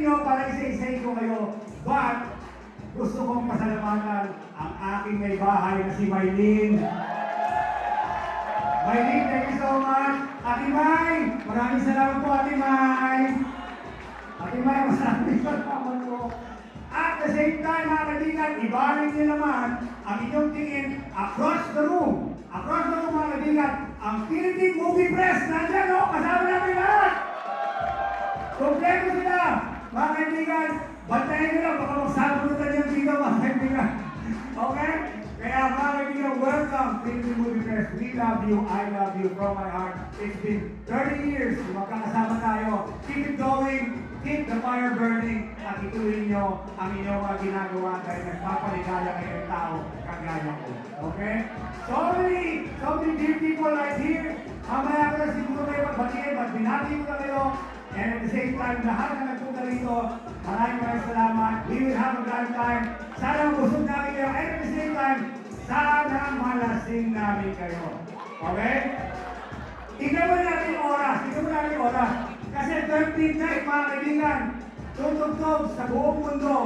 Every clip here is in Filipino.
nyo para isa-isay ko kayo. But, gusto kong pasalamatan ang aking may bahay na si Maylene. Maylene, thank you so much. Ate May, maraming salamat po, Ate May. Ate May, maraming salamat po. At the same time, mga kaibigan, ibalik niyo naman ang inyong tingin across the room. Across the room, mga kaibigan, ang Philippine Movie Press. Nandiyan, no? Kasama natin lahat. Kompleto sila. Mga kaibigan, bantayan nyo lang, baka magsabunutan yung dito, mga kaibigan. Okay? Kaya mga kaibigan, welcome, Philippine Movie Press. We love you, I love you from my heart. It's been 30 years, magkakasama tayo. Keep it going, keep the fire burning, at ituloy nyo ang inyong mga ginagawa dahil nagpapaligaya kayo ng tao kagaya ko. Okay? So many dear people right here. Mamaya ko na siguro kayo magbatiin, but binati ko na kayo. And at the same time, lahat na nagpunta rito, maraming salamat. We will have a grand time. Sana mabusog namin kayo. And at the same time, sana malasing namin kayo. Okay? Tignan mo natin yung oras. Kasi 13th night, mga kaibigan, tutugtog sa buong mundo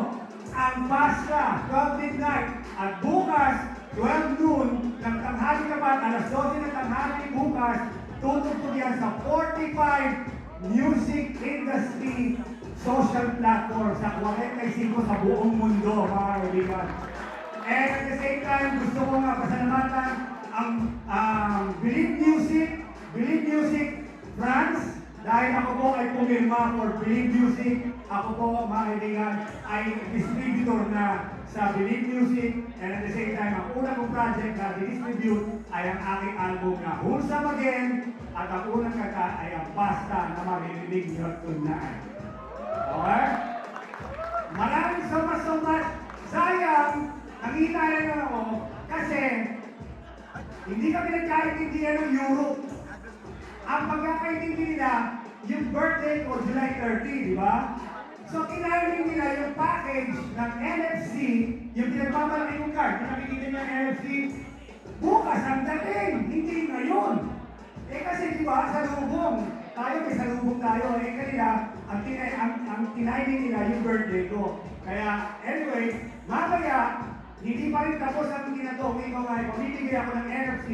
ang Pascha, 12th midnight. At bukas, 12 noon, ng tanghali naman, alas 12 ng tanghali bukas, tutugtog yan sa 45 music industry social platform sa 45 sa buong mundo, mga kaibigan. And at the same time, gusto ko nga pasalamatan ang Believe Music France, dahil ako po ay pumirma for Believe Music. Ako po, mga kaibigan, ay distributor na sa Believe Music. And at the same time, ang unang kong project na distribute ay ang aking album na Wholesome Again. At ang unang kata ay ang Basta na maririnig nyo tonight. Okay? Maraming so much. Sayang, nakita lang ako kasi hindi kami nagkaintindihan ng Europe. Ang pagkakaintindi nila, yung birthday ko, July 30, di ba? So, kinailing nila yung package ng NFC, yung pinagmamalaki yung card, yung nakikita niyo yung NFC, bukas ang dating, hindi ngayon. Eh kasi di ba, salubong. Tayo may salubong tayo. Eh kanila, ang kinailing nila yung birthday ko. Kaya, anyway, mamaya, hindi pa rin tapos ang ginagawa ko ngayon. Pamimigay ako ng NFC.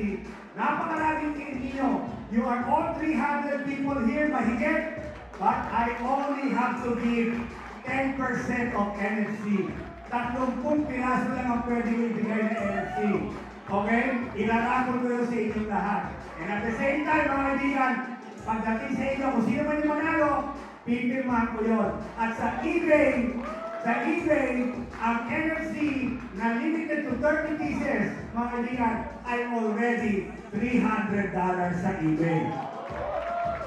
Napakaraming ninyo. You are all 300 people here, mahigit. But I only have to give 10% of NFC. 30 piraso lang ang pwede ko ibigay na NFC. Okay? Ilalakon ko yun sa inyong lahat. And at the same time, mga kaibigan, pagdating sa inyo, kung sino man yung manalo, pipirmahan ko yun. At sa eBay, ang NFC na limited to 30 pieces, mga kaibigan, ay already $300 sa eBay.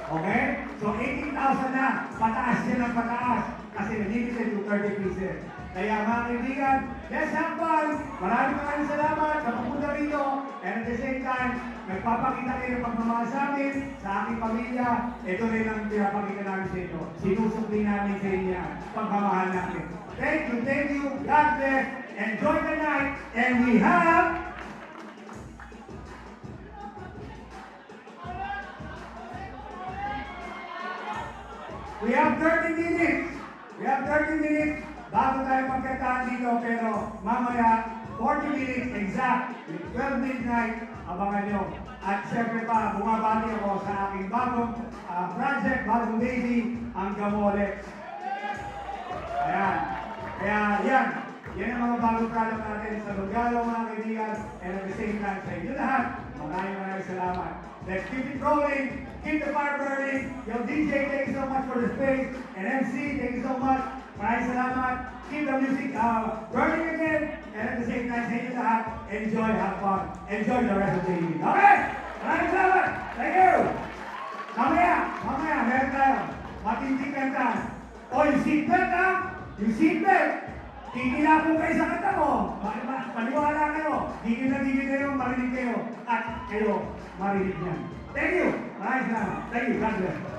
Okay? So 18,000 na, pataas yan ang pataas kasi limited to 30 pieces. Kaya mga kaibigan, let's have fun! Maraming salamat sa pagpunta rito. And at the same time, nagpapakita kayo ng pagmamahal sa amin, sa aking pamilya. Ito rin ang pinapakita namin sa inyo. Sinusukli namin sa inyo ang pagmamahal namin. Thank you. God bless. Enjoy the night. And we have... We have 30 minutes bago tayo magkantahan dito, pero mamaya 40 minutes exact with 12 midnight, abangan nyo. At syempre pa, bumabati ako sa aking bagong project, bagong baby, ang Gamolex. Ayan. Kaya yan ang mga bagong product natin sa Lugalo, mga kaibigan, and at the same time sa inyo lahat, maraming salamat. Let's keep it rolling, keep the fire burning. Yo, DJ, thank you so much for the space. And MC, thank you so much. Maraming salamat. Keep the music burning again. And at the same time, sa inyo lahat, enjoy, have fun. Enjoy the rest of the evening. Okay? Maraming salamat. Thank you. Mamaya, meron tayo. Matindi kanta. O, yung seatbelt ha? Yung seatbelt. Tingila po kayo sa kanta mo. Paniwala kayo. Gigil na kayo, marinig kayo. At kayo, marinig niyan. Thank you. Maraming salamat. Thank you. God bless.